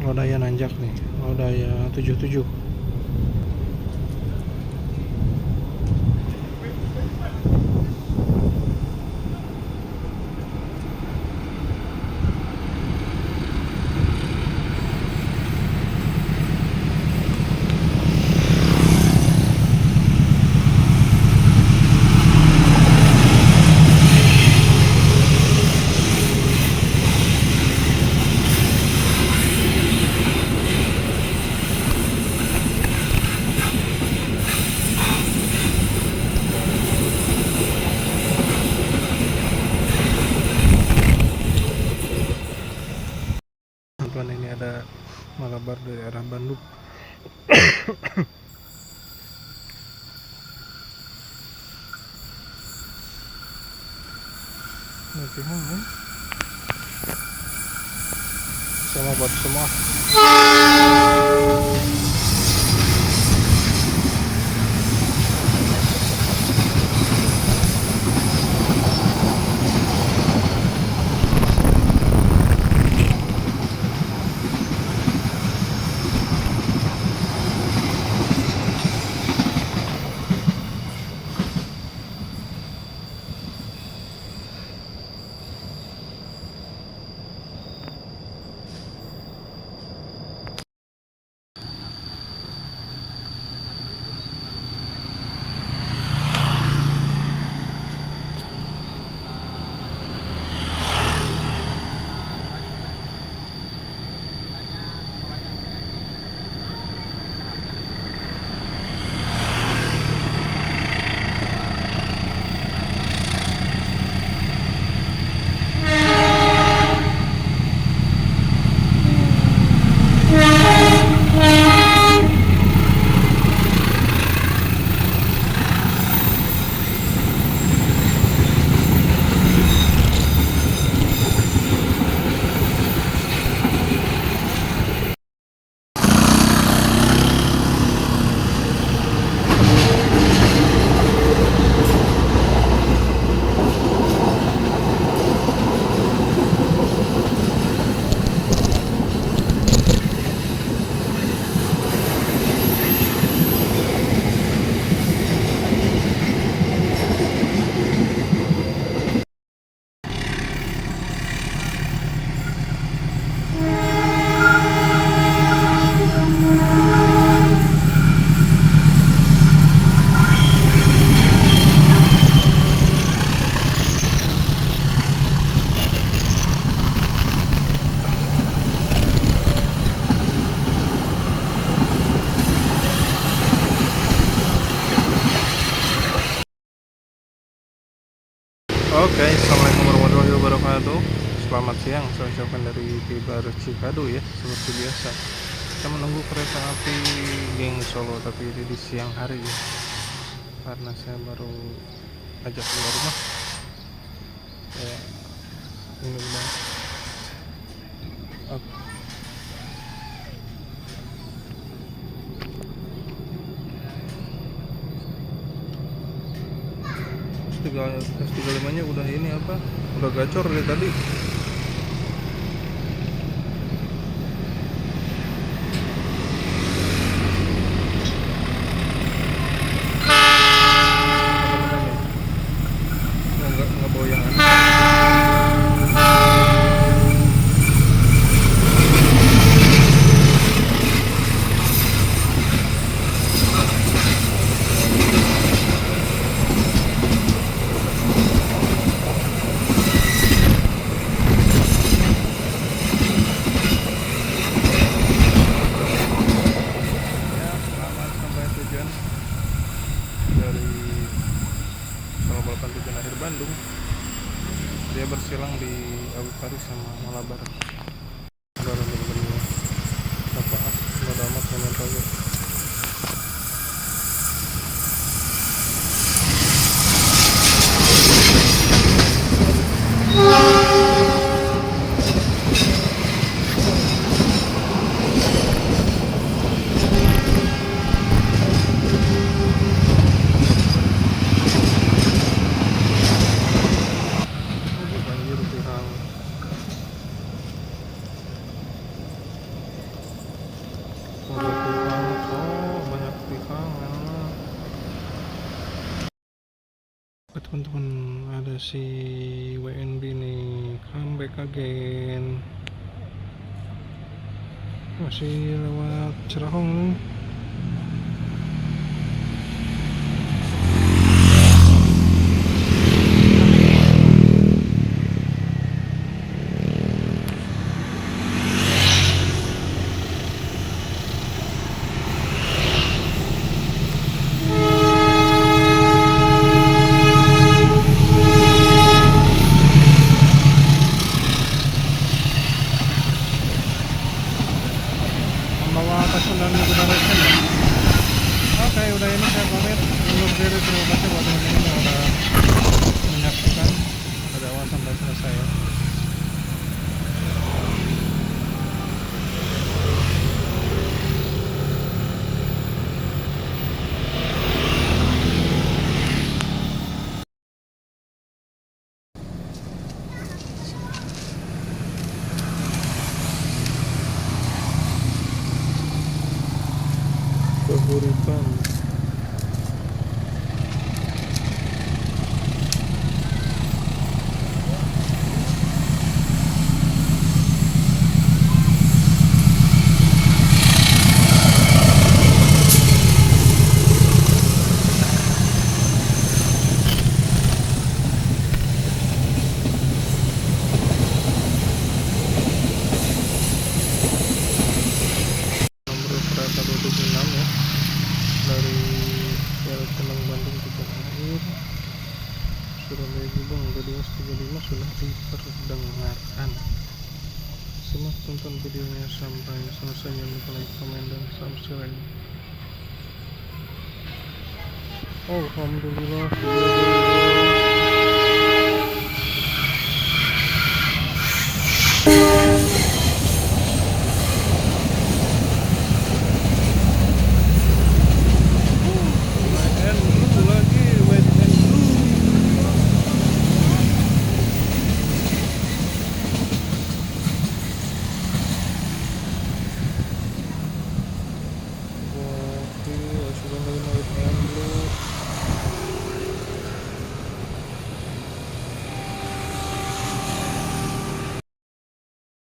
Lodaya nanjak nih, Lodaya 77. Ini ada Malabar dari arah Bandung. Sama buat semua. Oke, assalamualaikum warahmatullahi wabarakatuh. Selamat siang, saya ucapkan dari Tibar Cikadu ya. Seperti biasa, kita menunggu kereta api geng Solo, tapi ini di siang hari ya, karena saya baru ajak keluar rumah ya. Ini udah S35 nya udah ini apa, udah gacor dari tadi. Nggak boyangan. teman-teman, ada si WNB nih comeback again, masih lewat Cerahong. Membawa pesanan Generation ya. Oke, udah ini saya pamit undur diri. Terima kasih buat teman-teman yang udah menyaksikan. Ada awas sampai selesai ya. Kehuripan. Nomor kereta 276 ya, dari Tenang Bandung Tujuan Akhir Surabaya Gubeng 1235 sudah diperdengarkan. Simak, tonton videonya sampai selesai, jangan lupa like, komen, dan subscribe. Alhamdulillah, sudah mulai naik blue.